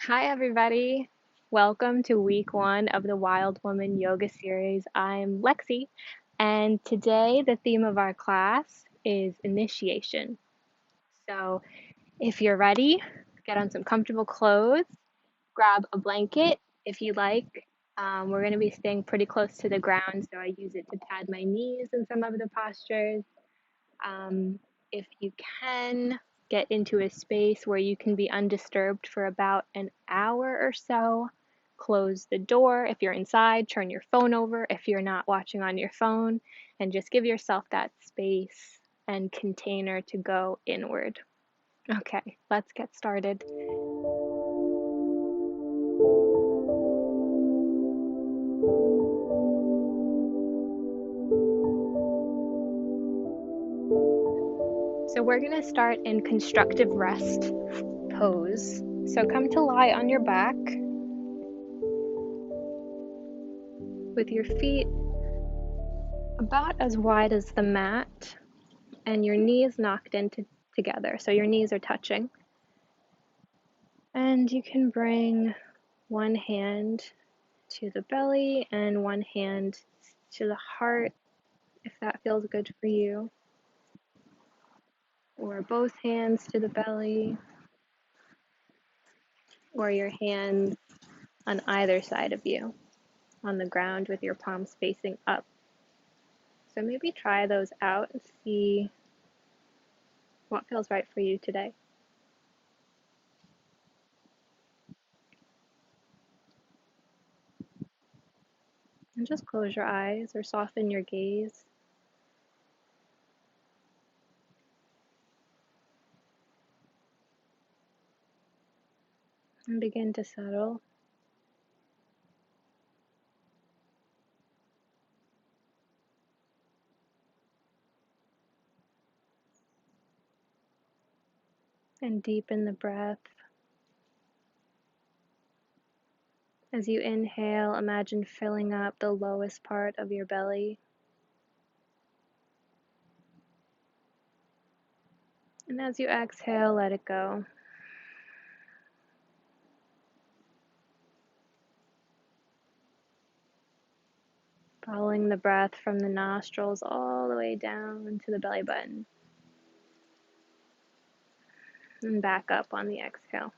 Hi, everybody. Welcome to week one of the Wild Woman Yoga series. I'm Lexi, and today the theme of our class is initiation. So, if you're ready, get on some comfortable clothes, grab a blanket if you like. We're going to be staying pretty close to the ground, so I use it to pad my knees in some of the postures. If you can, get into a space where you can be undisturbed for about an hour or so. Close the door. If you're inside, turn your phone over if you're not watching on your phone, and just give yourself that space and container to go inward. Okay, let's get started. So we're going to start in constructive rest pose. So come to lie on your back with your feet about as wide as the mat and your knees knocked into together. So your knees are touching. And you can bring one hand to the belly and one hand to the heart if that feels good for you. Or both hands to the belly, or your hands on either side of you on the ground with your palms facing up. So maybe try those out and see what feels right for you today. And just close your eyes or soften your gaze. And begin to settle. And deepen the breath. As you inhale, imagine filling up the lowest part of your belly. And as you exhale, let it go. Following the breath from the nostrils all the way down to the belly button. And back up on the exhale.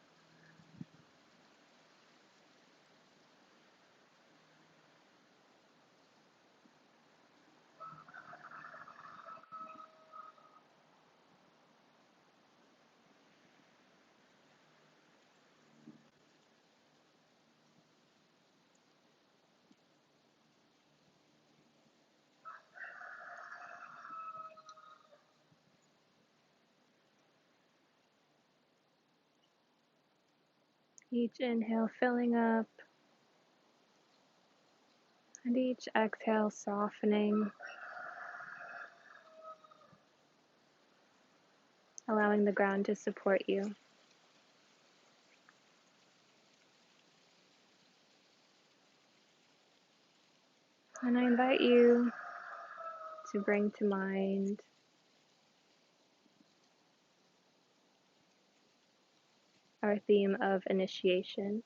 Each inhale filling up, and each exhale softening, allowing the ground to support you. And I invite you to bring to mind our theme of initiation.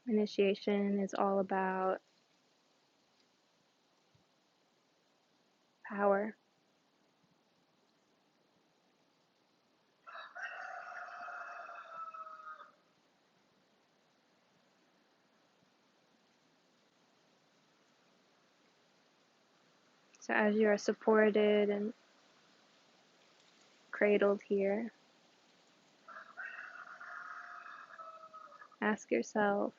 Initiation is all about power. So as you are supported and cradled here, ask yourself,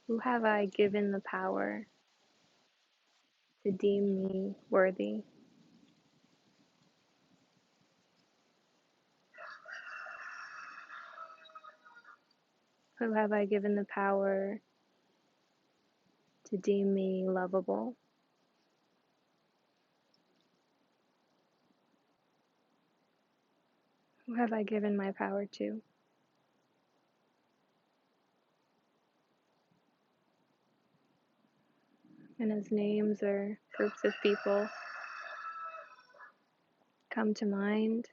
who have I given the power to deem me worthy? Who have I given the power to deem me lovable? Who have I given my power to? And as names or groups of people come to mind,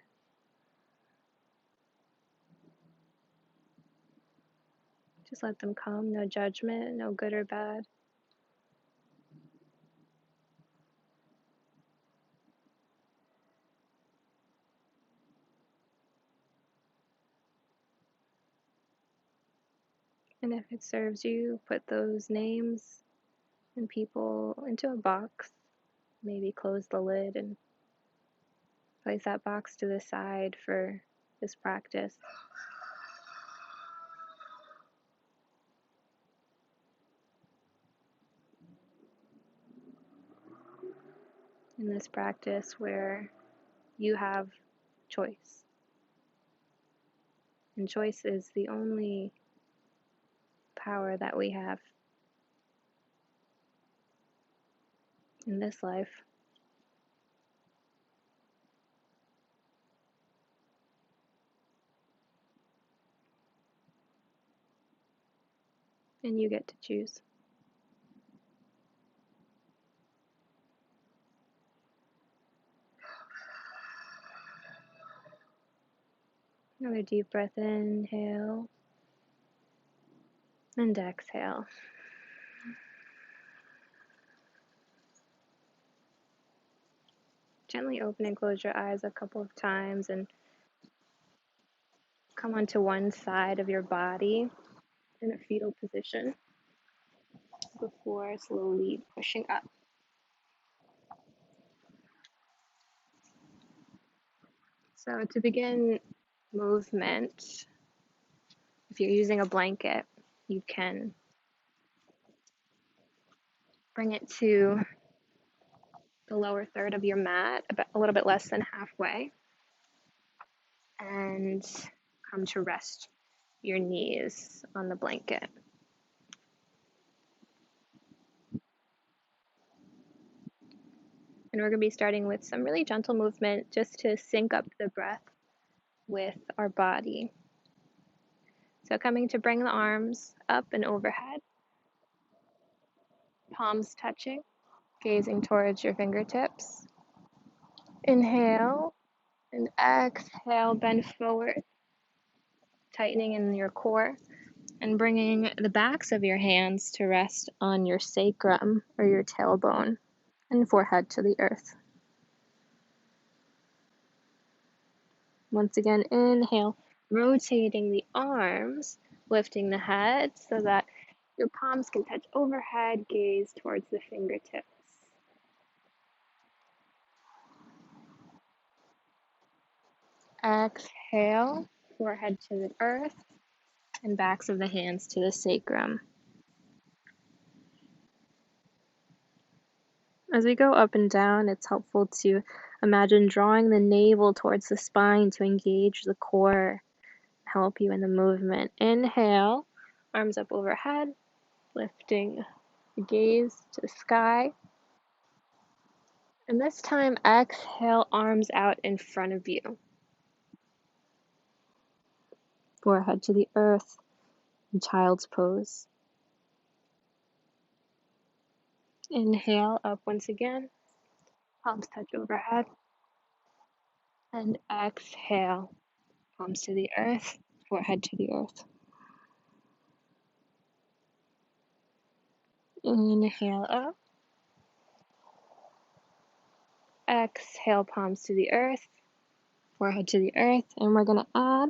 just let them come, no judgment, no good or bad. And if it serves you, put those names and people into a box. Maybe close the lid and place that box to the side for this practice. In this practice where you have choice. And choice is the only power that we have in this life. And you get to choose. Another deep breath, inhale and exhale. Gently open and close your eyes a couple of times and come onto one side of your body in a fetal position before slowly pushing up. So to begin movement, if you're using a blanket, you can bring it to the lower third of your mat, about a little bit less than halfway, and come to rest your knees on the blanket. And we're going to be starting with some really gentle movement just to sync up the breath with our body. So coming to bring the arms up and overhead, palms touching, gazing towards your fingertips. Inhale and exhale, bend forward, tightening in your core and bringing the backs of your hands to rest on your sacrum or your tailbone and forehead to the earth. Once again, inhale, rotating the arms, lifting the head so that your palms can touch overhead, gaze towards the fingertips. Exhale, forehead to the earth, and backs of the hands to the sacrum. As we go up and down, it's helpful to imagine drawing the navel towards the spine to engage the core, help you in the movement. Inhale, arms up overhead, lifting the gaze to the sky. And this time, exhale, arms out in front of you. Forehead to the earth in child's pose. Inhale, up once again, palms touch overhead. And exhale, palms to the earth, forehead to the earth. Inhale up. Exhale, palms to the earth, forehead to the earth. And we're going to add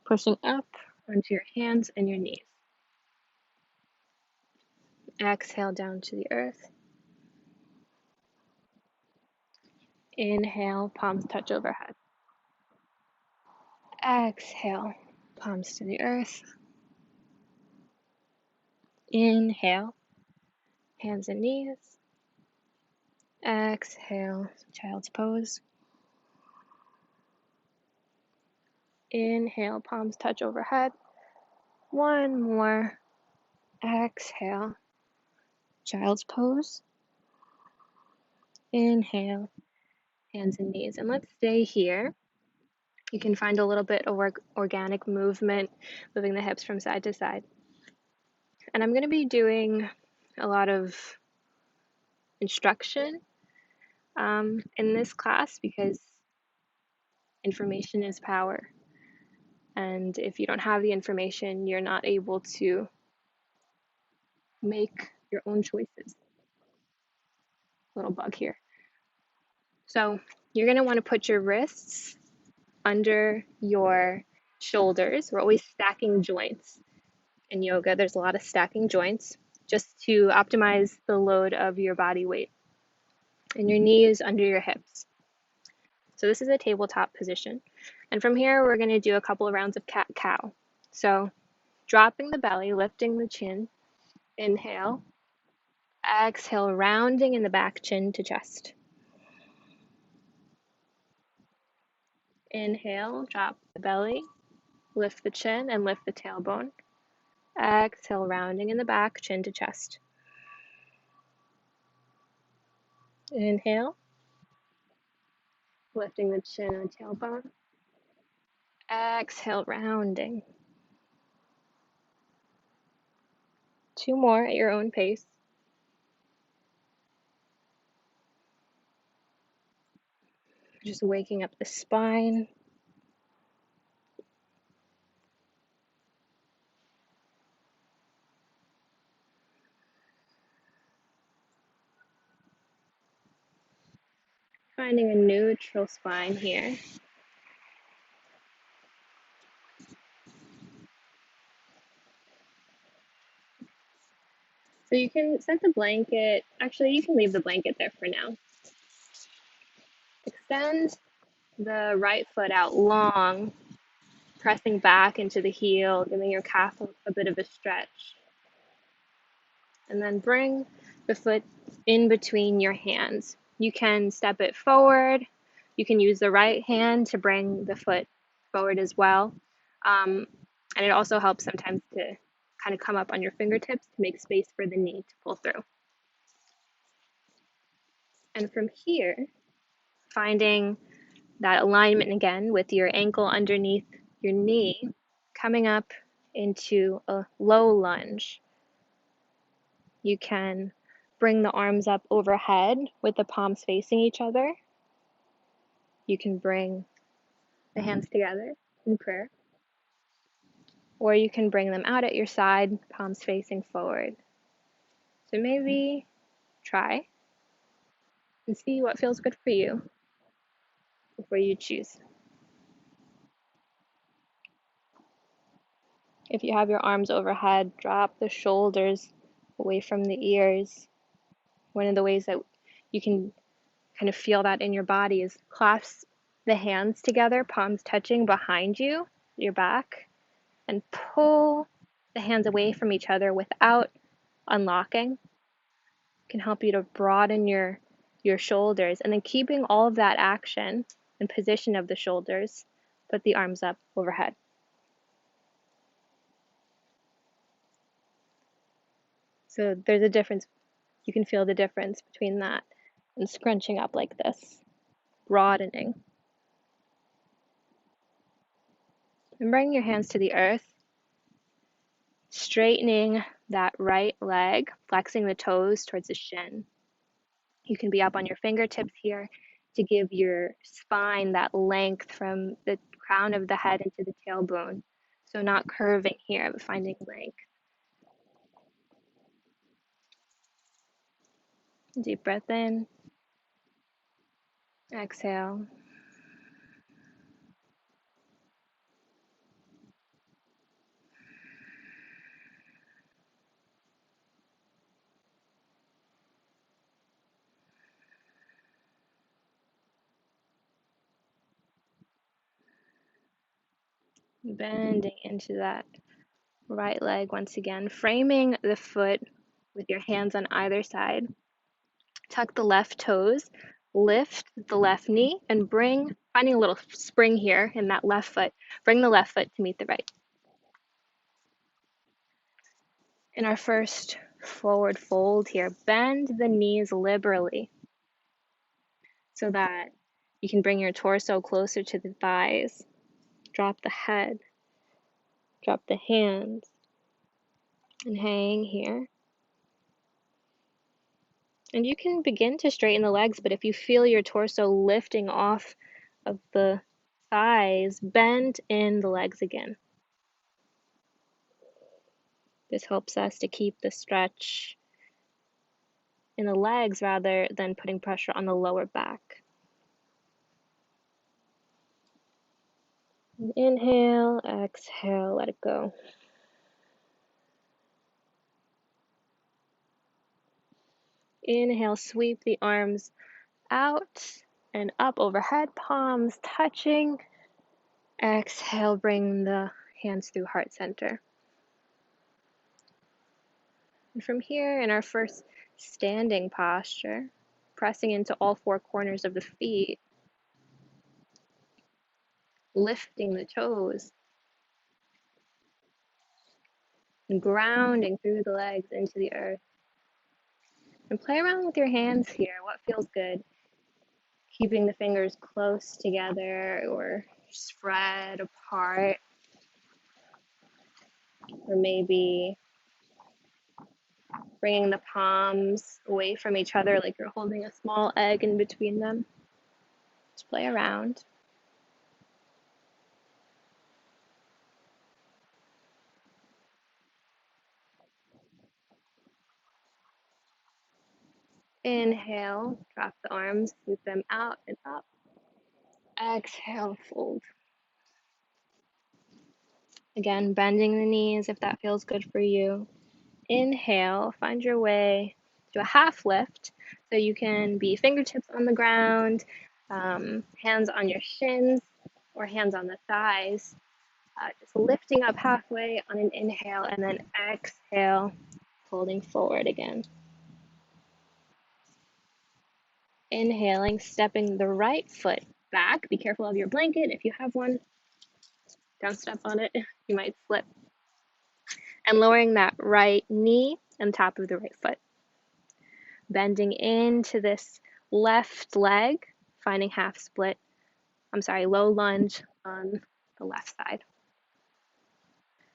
pushing up onto your hands and your knees. Exhale down to the earth. Inhale, palms touch overhead. Exhale, palms to the earth. Inhale, hands and knees. Exhale, child's pose. Inhale, palms touch overhead. One more. Exhale, child's pose. Inhale, hands and knees. And let's stay here. You can find a little bit of organic movement, moving the hips from side to side. And I'm going to be doing a lot of instruction in this class because information is power. And if you don't have the information, you're not able to make your own choices. Little bug here. So you're going to want to put your wrists under your shoulders. We're always stacking joints. In yoga, there's a lot of stacking joints just to optimize the load of your body weight. And your knees under your hips. So this is a tabletop position. And from here, we're going to do a couple of rounds of cat-cow. So dropping the belly, lifting the chin. Inhale. Exhale, rounding in the back, chin to chest. Inhale, drop the belly, lift the chin, and lift the tailbone. Exhale, rounding in the back, chin to chest. Inhale, lifting the chin and tailbone. Exhale, rounding. 2 more at your own pace. Just waking up the spine. Finding a neutral spine here. So you can set the blanket, actually you can leave the blanket there for now. Extend the right foot out long, pressing back into the heel, giving your calf a bit of a stretch. And then bring the foot in between your hands. You can step it forward. You can use the right hand to bring the foot forward as well. And it also helps sometimes to kind of come up on your fingertips to make space for the knee to pull through. And from here, finding that alignment again with your ankle underneath your knee, coming up into a low lunge. You can bring the arms up overhead with the palms facing each other. You can bring the hands together in prayer. Or you can bring them out at your side, palms facing forward. So maybe try and see what feels good for you before you choose. If you have your arms overhead, drop the shoulders away from the ears. One of the ways that you can kind of feel that in your body is clasp the hands together, palms touching behind you, your back, and pull the hands away from each other without unlocking. It can help you to broaden your shoulders, and then keeping all of that action and position of the shoulders, put the arms up overhead. So there's a difference. You can feel the difference between that and scrunching up like this, broadening. And bring your hands to the earth, straightening that right leg, flexing the toes towards the shin. You can be up on your fingertips here to give your spine that length from the crown of the head into the tailbone. So not curving here, but finding length. Deep breath in. Exhale. Bending into that right leg once again. Framing the foot with your hands on either side. Tuck the left toes. Lift the left knee and finding a little spring here in that left foot. Bring the left foot to meet the right. In our first forward fold here, bend the knees liberally so that you can bring your torso closer to the thighs. Drop the head, drop the hands, and hang here. And you can begin to straighten the legs, but if you feel your torso lifting off of the thighs, bend in the legs again. This helps us to keep the stretch in the legs rather than putting pressure on the lower back. Inhale, exhale, let it go. Inhale, sweep the arms out and up overhead, palms touching. Exhale, bring the hands through heart center. And from here, in our first standing posture, pressing into all four corners of the feet, lifting the toes, and grounding through the legs into the earth. And play around with your hands here. What feels good? Keeping the fingers close together or spread apart, or maybe bringing the palms away from each other like you're holding a small egg in between them. Just play around. Inhale, drop the arms, sweep them out and up. Exhale, fold. Again, bending the knees if that feels good for you. Inhale, find your way to a half lift. So you can be fingertips on the ground, hands on your shins, or hands on the thighs. Just lifting up halfway on an inhale and then exhale, folding forward again. Inhaling, stepping the right foot back. Be careful of your blanket if you have one. Don't step on it, you might slip. And lowering that right knee and top of the right foot. Bending into this left leg, finding low lunge on the left side.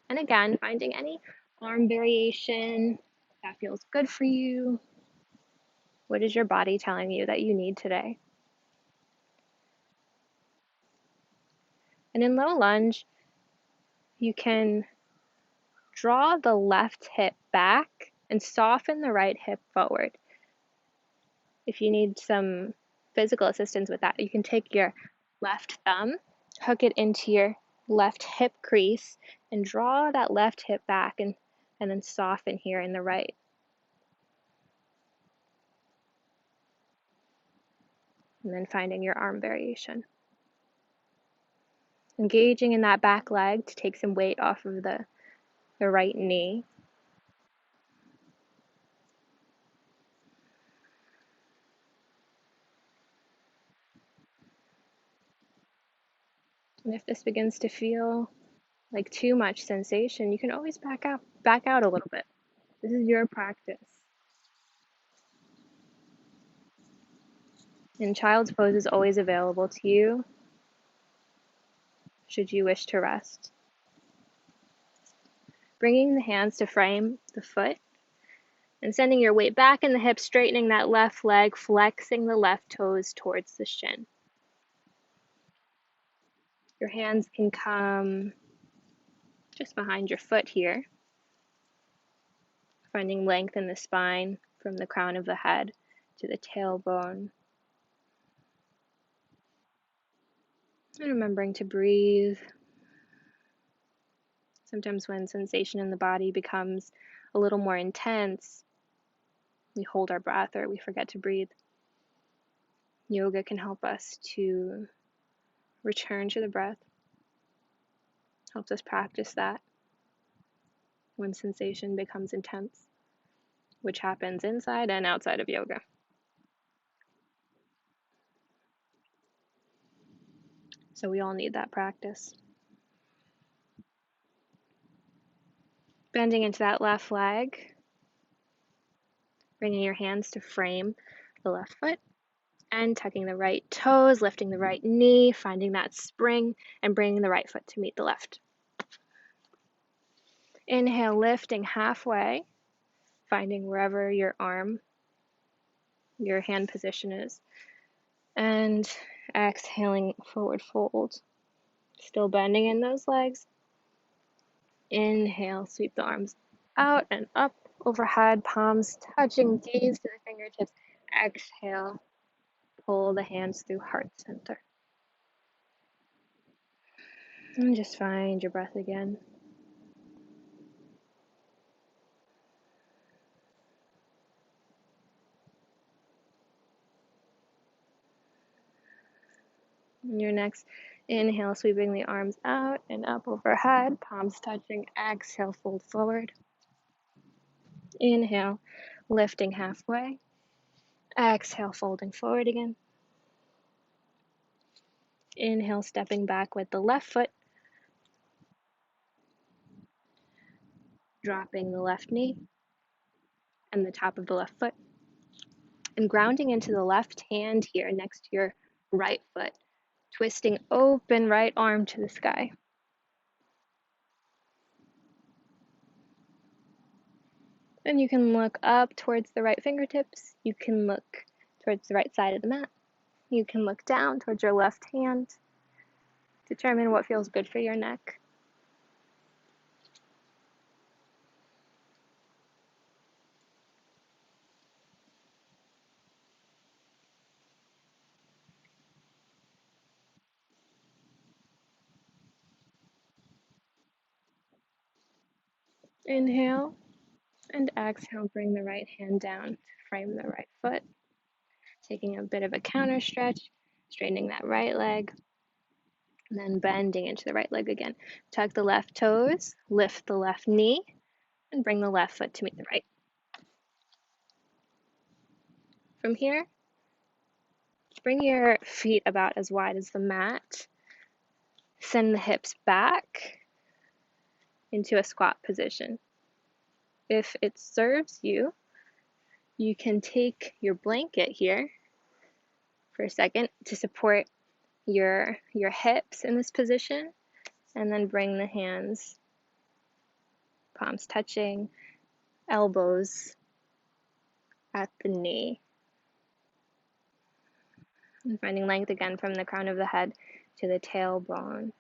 And again, finding any arm variation that feels good for you. What is your body telling you that you need today? And in low lunge, you can draw the left hip back and soften the right hip forward. If you need some physical assistance with that, you can take your left thumb, hook it into your left hip crease, and draw that left hip back and then soften here in the right. And then finding your arm variation. Engaging in that back leg to take some weight off of the right knee. And if this begins to feel like too much sensation, you can always back out a little bit. This is your practice. And child's pose is always available to you should you wish to rest. Bringing the hands to frame the foot and sending your weight back in the hips, straightening that left leg, flexing the left toes towards the shin. Your hands can come just behind your foot here, finding length in the spine from the crown of the head to the tailbone. And remembering to breathe. Sometimes when sensation in the body becomes a little more intense, we hold our breath or we forget to breathe. Yoga can help us to return to the breath, helps us practice that when sensation becomes intense, which happens inside and outside of yoga. So we all need that practice. Bending into that left leg, bringing your hands to frame the left foot, and tucking the right toes, lifting the right knee, finding that spring, and bringing the right foot to meet the left. Inhale, lifting halfway, finding wherever your arm your hand position is. And exhaling, forward fold. Still bending in those legs. Inhale, sweep the arms out and up overhead, palms touching, gaze to the fingertips. Exhale, pull the hands through heart center. And just find your breath again. Your next inhale, sweeping the arms out and up overhead, palms touching. Exhale, fold forward. Inhale, lifting halfway. Exhale, folding forward again. Inhale, stepping back with the left foot. Dropping the left knee and the top of the left foot. And grounding into the left hand here next to your right foot. Twisting open right arm to the sky. And you can look up towards the right fingertips. You can look towards the right side of the mat. You can look down towards your left hand. Determine what feels good for your neck. Inhale and exhale, bring the right hand down to frame the right foot. Taking a bit of a counter stretch, straightening that right leg, and then bending into the right leg again. Tuck the left toes, lift the left knee, and bring the left foot to meet the right. From here, bring your feet about as wide as the mat. Send the hips back into a squat position. If it serves you, you can take your blanket here for a second to support your hips in this position, and then bring the hands, palms touching, elbows at the knee. And finding length again from the crown of the head to the tailbone.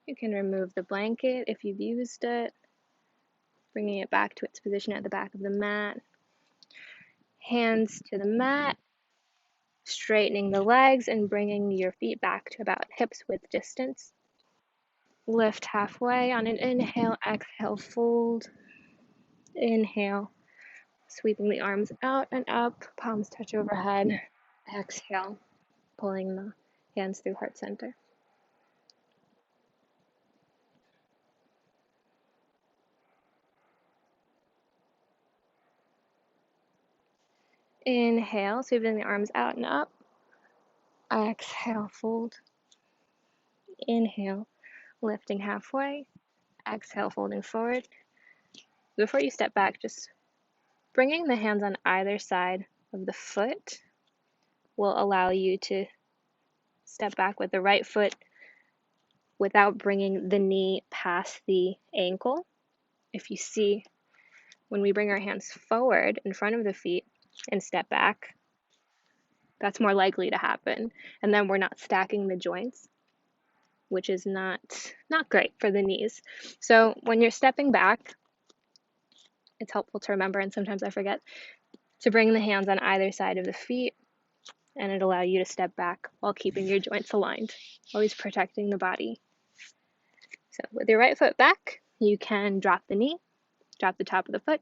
You can remove the blanket if you've used it, bringing it back to its position at the back of the mat. Hands to the mat, straightening the legs and bringing your feet back to about hips width distance. Lift halfway on an inhale, exhale, fold. Inhale, sweeping the arms out and up, palms touch overhead. Exhale, pulling the hands through heart center. Inhale, sweeping the arms out and up. Exhale, fold. Inhale, lifting halfway. Exhale, folding forward. Before you step back, just bringing the hands on either side of the foot will allow you to step back with the right foot without bringing the knee past the ankle. If you see, when we bring our hands forward in front of the feet and step back, that's more likely to happen. And then we're not stacking the joints, which is not great for the knees. So when you're stepping back, it's helpful to remember, and sometimes I forget, to bring the hands on either side of the feet, and it'll allow you to step back while keeping your joints aligned, always protecting the body. So with your right foot back, you can drop the knee, drop the top of the foot,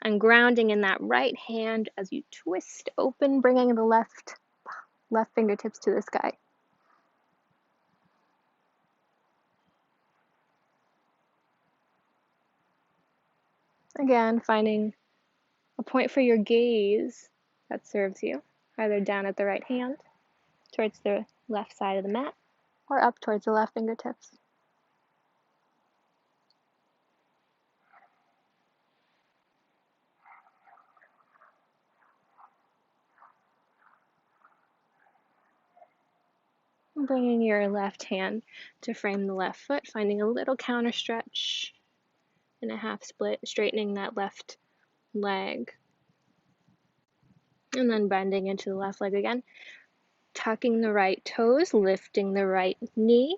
and grounding in that right hand as you twist open, bringing the left fingertips to the sky. Again, finding a point for your gaze that serves you, either down at the right hand, towards the left side of the mat, or up towards the left fingertips. Bringing your left hand to frame the left foot, finding a little counter stretch and a half split, straightening that left leg. And then bending into the left leg again, tucking the right toes, lifting the right knee,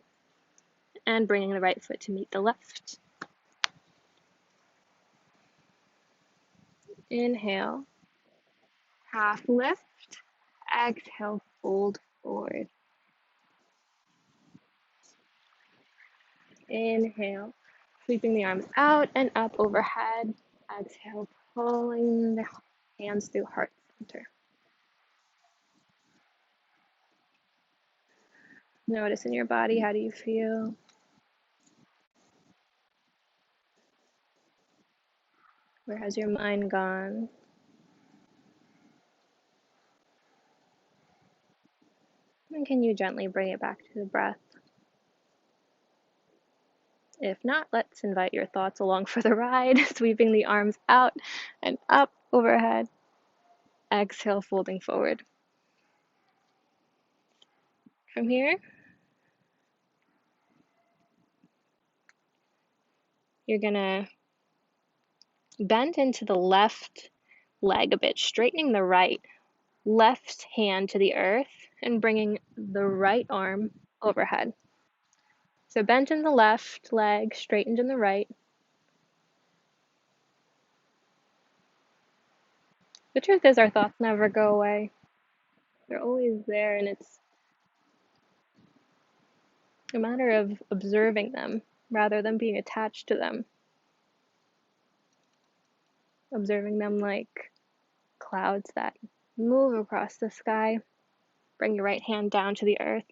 and bringing the right foot to meet the left. Inhale, half lift, exhale, fold forward. Inhale, sweeping the arms out and up overhead. Exhale, pulling the hands through heart center. Notice in your body, how do you feel? Where has your mind gone? And can you gently bring it back to the breath? If not, let's invite your thoughts along for the ride, sweeping the arms out and up overhead. Exhale, folding forward. From here, you're gonna bend into the left leg a bit, straightening the right. Left hand to the earth and bringing the right arm overhead. So bent in the left leg, straightened in the right. The truth is, our thoughts never go away. They're always there, and it's a matter of observing them rather than being attached to them. Observing them like clouds that move across the sky. Bring your right hand down to the earth.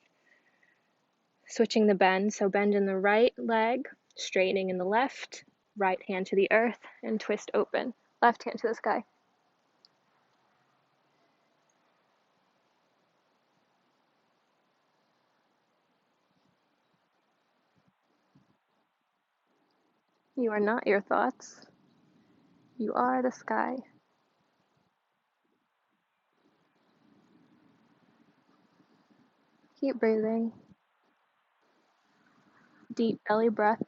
Switching the bend, so bend in the right leg, straightening in the left, right hand to the earth, and twist open. Left hand to the sky. You are not your thoughts. You are the sky. Keep breathing. Deep belly breath.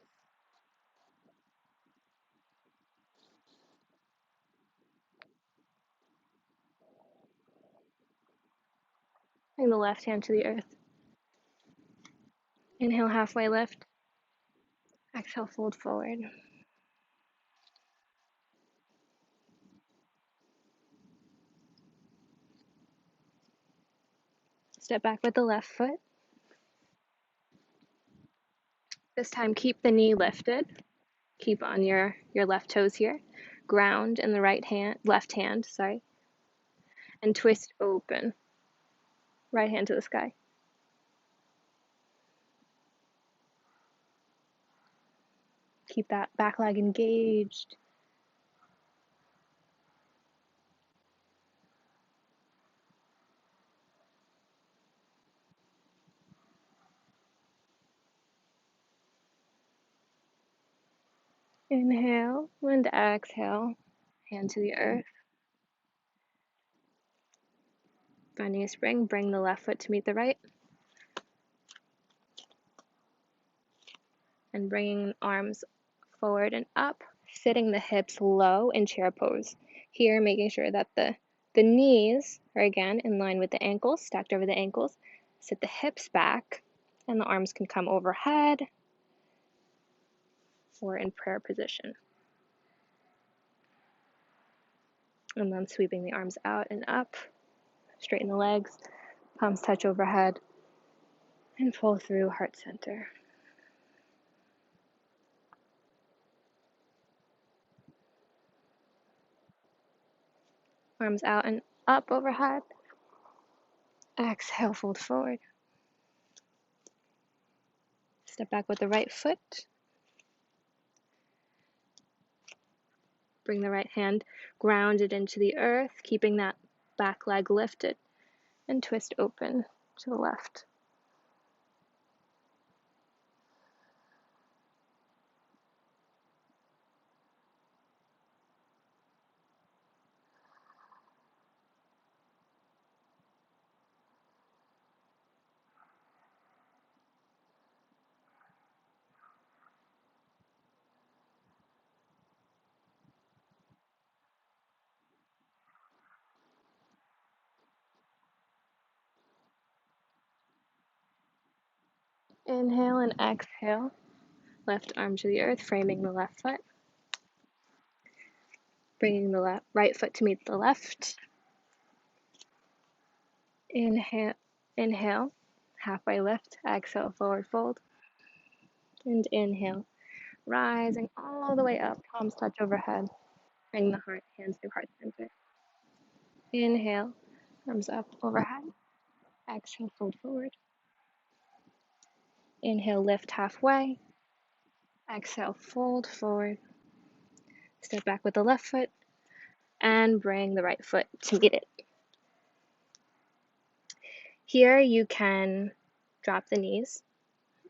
Bring the left hand to the earth. Inhale, halfway lift. Exhale, fold forward. Step back with the left foot. This time, keep the knee lifted. Keep on your left toes here. Ground in the left hand, and twist open. Right hand to the sky. Keep that back leg engaged. Inhale and exhale. Hand to the earth. Finding a spring, bring the left foot to meet the right. And bringing arms forward and up, sitting the hips low in chair pose. Here, making sure that the knees are again in line with the ankles, stacked over the ankles. Sit the hips back, and the arms can come overhead or in prayer position. And then sweeping the arms out and up, straighten the legs, palms touch overhead, and pull through heart center. Arms out and up overhead. Exhale, fold forward. Step back with the right foot. Bring the right hand grounded into the earth, keeping that back leg lifted, and twist open to the left. Inhale and exhale. Left arm to the earth, framing the left foot. Bringing the right foot to meet the left. Inhale, halfway lift. Exhale, forward fold. And inhale, rising all the way up, palms touch overhead. Bring the hands through heart center. Inhale, arms up overhead. Exhale, fold forward. Inhale, lift halfway. Exhale, fold forward. Step back with the left foot and bring the right foot to meet it. Here you can drop the knees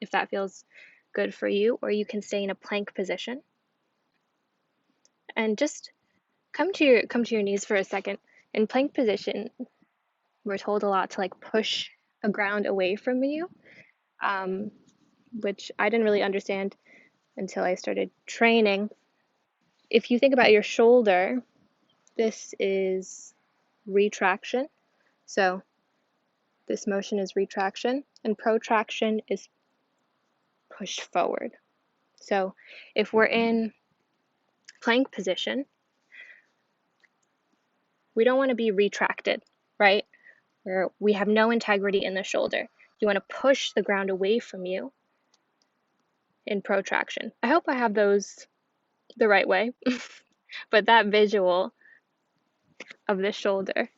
if that feels good for you, or you can stay in a plank position. And just come to your knees for a second. In plank position, we're told a lot to like push the ground away from you, which I didn't really understand until I started training. If you think about your shoulder, this is retraction. So this motion is retraction, and protraction is push forward. So if we're in plank position, we don't want to be retracted, right? Where we have no integrity in the shoulder. You want to push the ground away from you in protraction. I hope I have those the right way, but that visual of the shoulder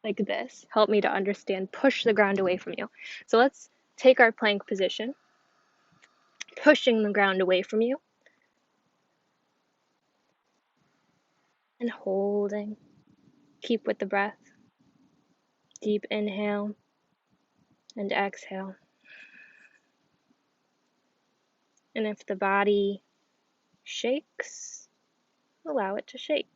like this helped me to understand push the ground away from you. So let's take our plank position, pushing the ground away from you and holding. Keep with the breath. Deep inhale and exhale. And if the body shakes, allow it to shake.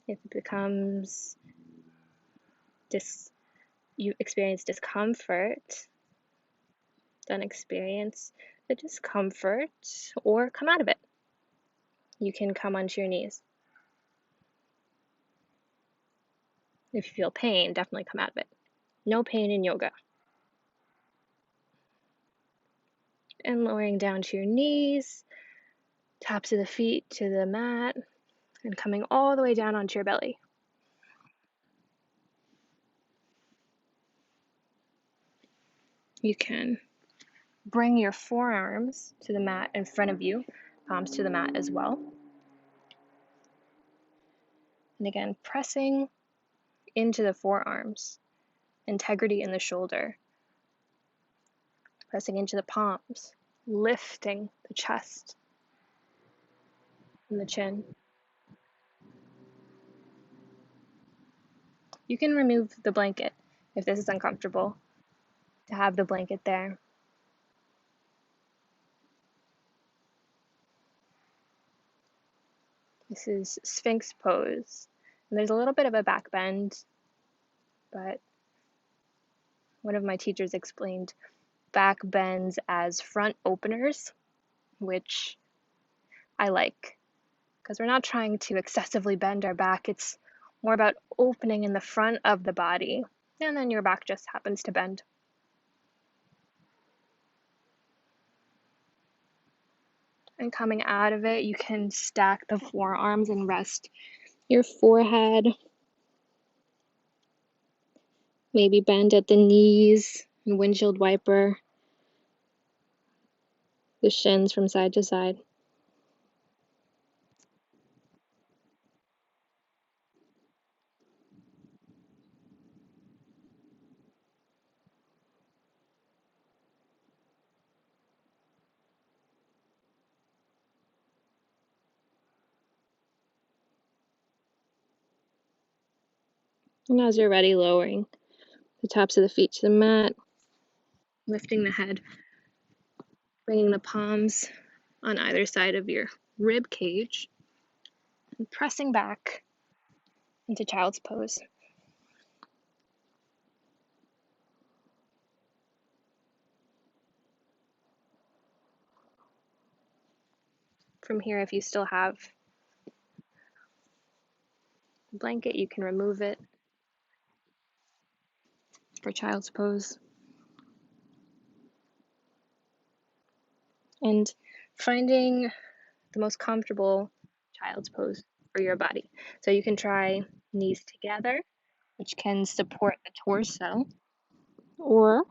If it becomes you experience discomfort, then experience the discomfort or come out of it. You can come onto your knees. If you feel pain, definitely come out of it. No pain in yoga. And lowering down to your knees, tops of the feet to the mat, and coming all the way down onto your belly. You can bring your forearms to the mat in front of you, palms to the mat as well. And again, pressing into the forearms, integrity in the shoulder, pressing into the palms, lifting the chest and the chin. You can remove the blanket if this is uncomfortable to have the blanket there. This is sphinx pose. And there's a little bit of a back bend, but one of my teachers explained back bends as front openers, which I like because we're not trying to excessively bend our back. It's more about opening in the front of the body, and then your back just happens to bend. And coming out of it, you can stack the forearms and rest your forehead. Maybe bend at the knees and windshield wiper the shins from side to side. And as you're ready, lowering the tops of the feet to the mat, lifting the head, bringing the palms on either side of your rib cage, and pressing back into child's pose. From here, if you still have the blanket, you can remove it for child's pose. and finding the most comfortable child's pose for your body. So you can try knees together, which can support the torso, or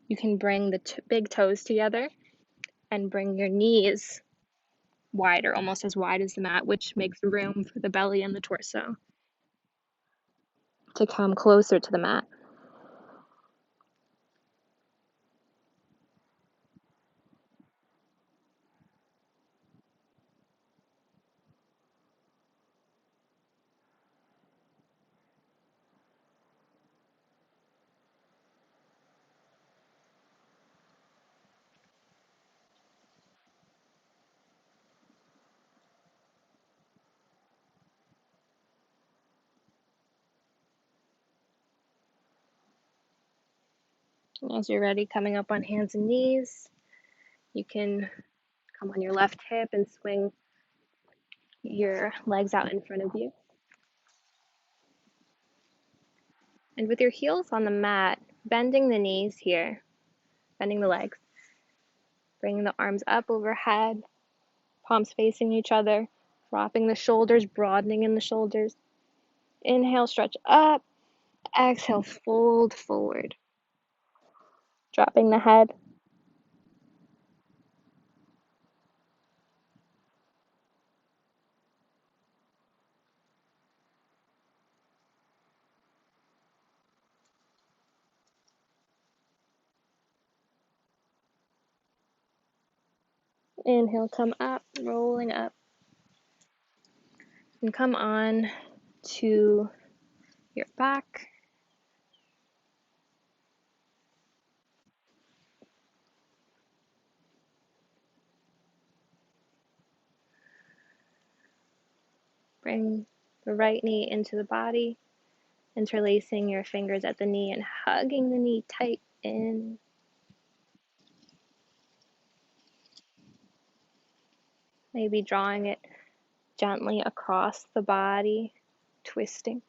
you can bring the big toes together and bring your knees wider, almost as wide as the mat, which makes room for the belly and the torso to come closer to the mat. And as you're ready, coming up on hands and knees, you can come on your left hip and swing your legs out in front of you. And with your heels on the mat, bending the knees here, bending the legs, bringing the arms up overhead, palms facing each other, dropping the shoulders, broadening in the shoulders. Inhale, stretch up. Exhale, fold forward. Dropping the head. Inhale, come up, rolling up. And come on to your back. Bring the right knee into the body, interlacing your fingers at the knee and hugging the knee tight in. Maybe drawing it gently across the body, twisting.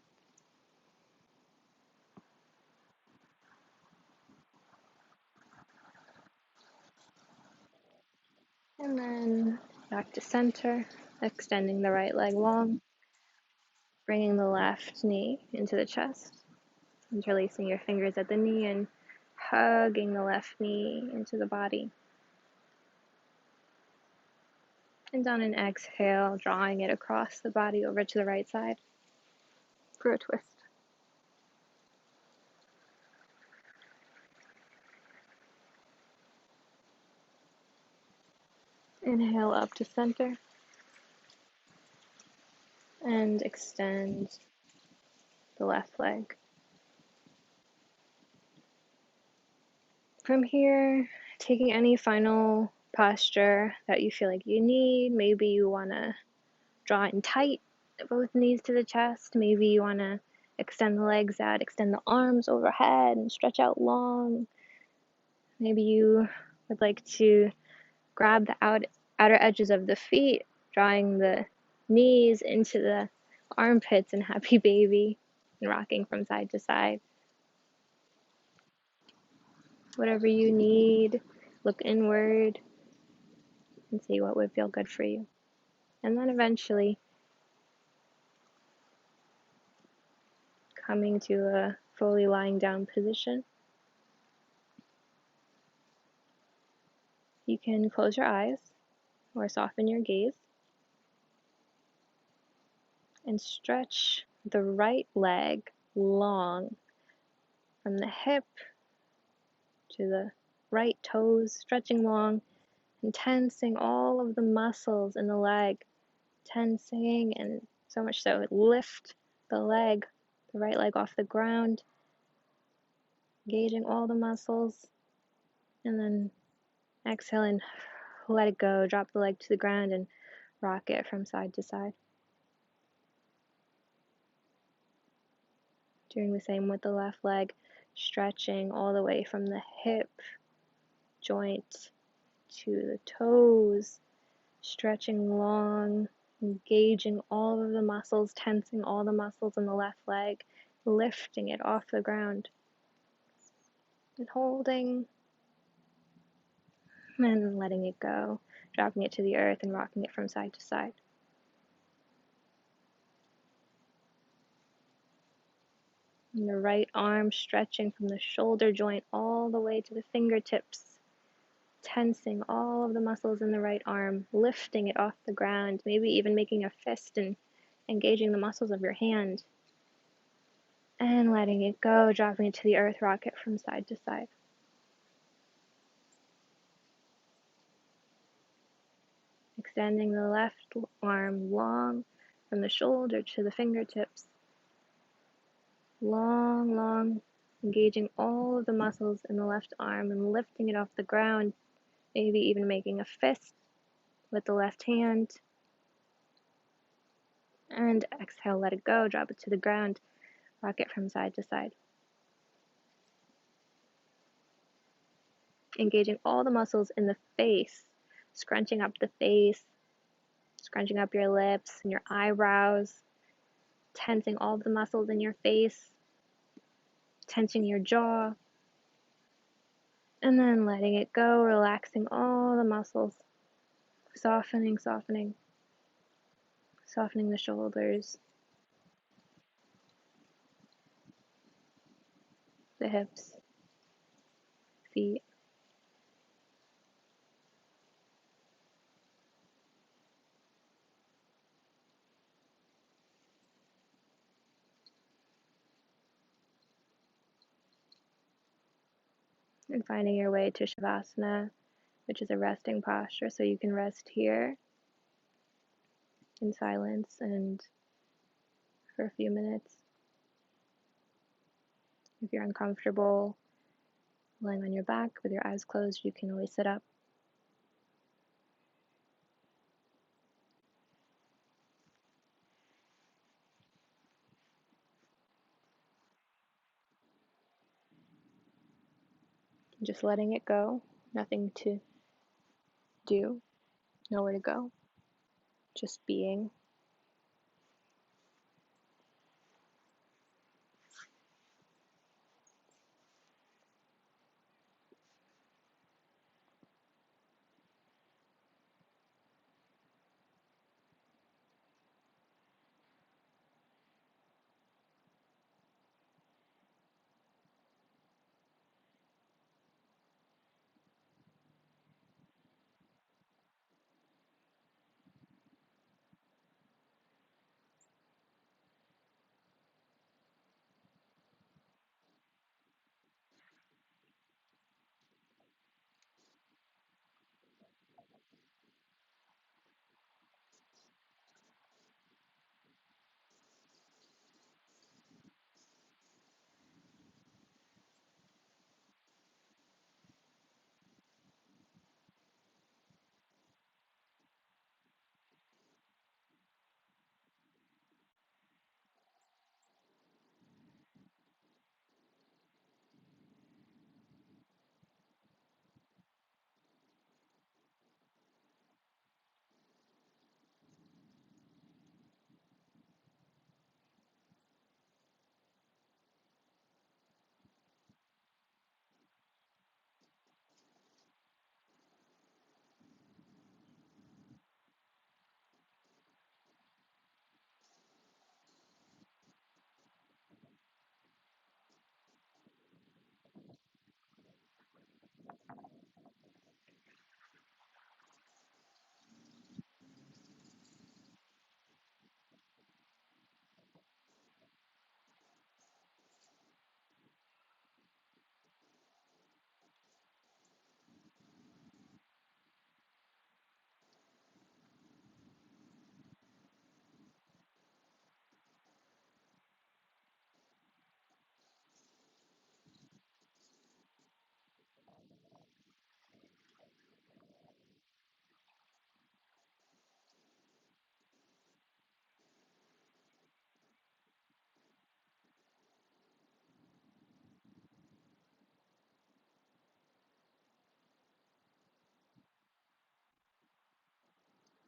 And then back to center, extending the right leg long, bringing the left knee into the chest, interlacing your fingers at the knee and hugging the left knee into the body. And on an exhale, drawing it across the body over to the right side for a twist. Inhale up to center and extend the left leg. From here, taking any final posture that you feel like you need. Maybe you want to draw in tight, both knees to the chest. Maybe you want to extend the legs out, extend the arms overhead and stretch out long. Maybe you would like to grab the outer edges of the feet, drawing the knees into the armpits and happy baby and rocking from side to side. Whatever you need, look inward and see what would feel good for you. And then eventually coming to a fully lying down position. You can close your eyes or soften your gaze and stretch the right leg long from the hip to the right toes, stretching long and tensing all of the muscles in the leg, tensing, and so much so lift the leg, the right leg off the ground, engaging all the muscles, and then exhale and let it go. Drop the leg to the ground and rock it from side to side. Doing the same with the left leg, stretching all the way from the hip joint to the toes, stretching long, engaging all of the muscles, tensing all the muscles in the left leg, lifting it off the ground, and holding, and letting it go, dropping it to the earth and rocking it from side to side. And the right arm stretching from the shoulder joint all the way to the fingertips, tensing all of the muscles in the right arm, lifting it off the ground, maybe even making a fist and engaging the muscles of your hand. And letting it go, dropping it to the earth, rock it from side to side. Extending the left arm long from the shoulder to the fingertips. Long, long, engaging all of the muscles in the left arm and lifting it off the ground, maybe even making a fist with the left hand. And exhale, let it go, drop it to the ground, rock it from side to side. Engaging all the muscles in the face, scrunching up the face, scrunching up your lips and your eyebrows, tensing all of the muscles in your face, tensing your jaw, and then letting it go, relaxing all the muscles, softening, softening, softening the shoulders, the hips, feet. And finding your way to Shavasana, which is a resting posture. So you can rest here in silence and for a few minutes. If you're uncomfortable lying on your back with your eyes closed, you can always sit up. Just letting it go, nothing to do, nowhere to go, just being.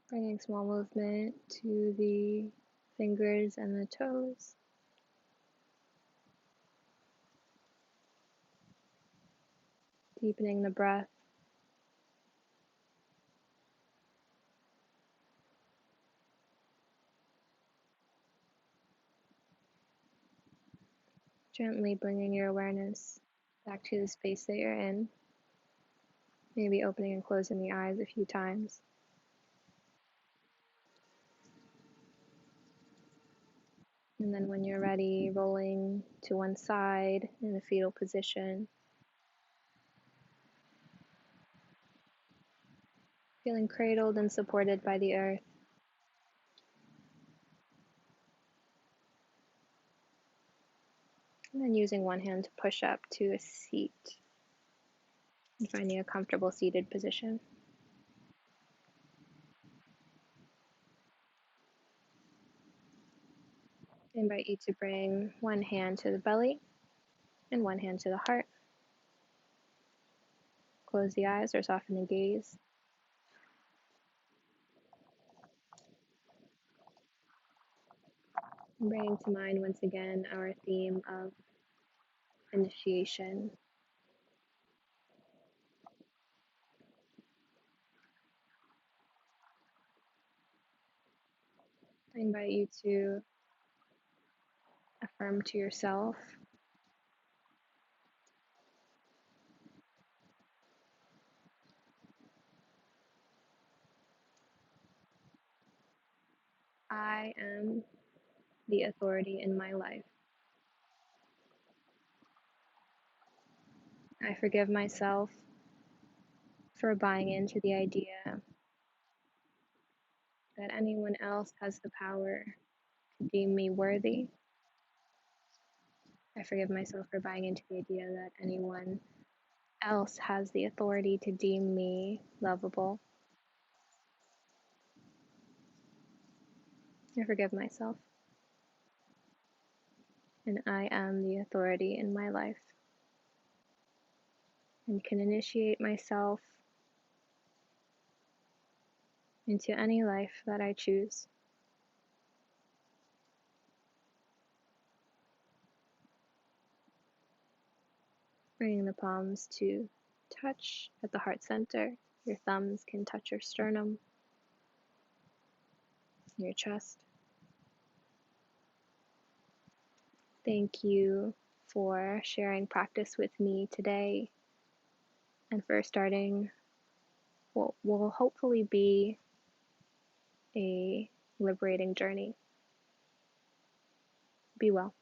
Bringing small movement to the fingers and the toes. Deepening the breath. Gently bringing your awareness back to the space that you're in, maybe opening and closing the eyes a few times. And then when you're ready, rolling to one side in the fetal position, feeling cradled and supported by the earth. And then using one hand to push up to a seat and finding a comfortable seated position. I invite you to bring one hand to the belly and one hand to the heart. Close the eyes or soften the gaze. And bringing to mind once again our theme of initiation. I invite you to affirm to yourself, I am the authority in my life. I forgive myself for buying into the idea that anyone else has the power to deem me worthy. I forgive myself for buying into the idea that anyone else has the authority to deem me lovable. I forgive myself, and I am the authority in my life and can initiate myself into any life that I choose. Bringing the palms to touch at the heart center. Your thumbs can touch your sternum, your chest. Thank you for sharing practice with me today and for starting what will hopefully be a liberating journey. Be well.